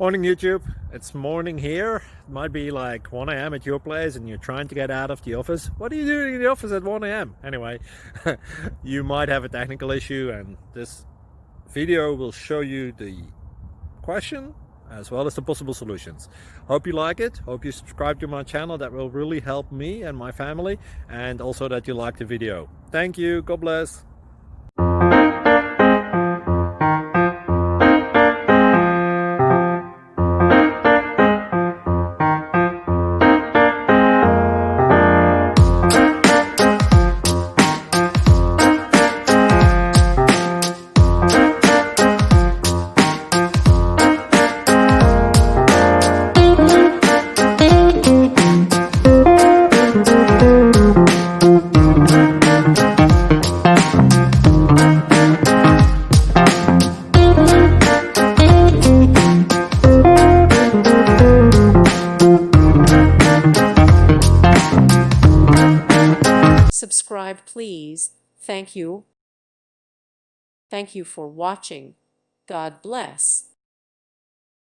Morning YouTube, it's morning here. It might be like 1 a.m. at your place and you're trying to get out of the office. What are you doing in the office at 1 a.m.? Anyway, you might have a technical issue and this video will show you the question as well as the possible solutions. Hope you like it, hope you subscribe to my channel. That will really help me and my family, and also that you like the video. Thank you, God bless. Subscribe, please. Thank you. Thank you for watching. God bless.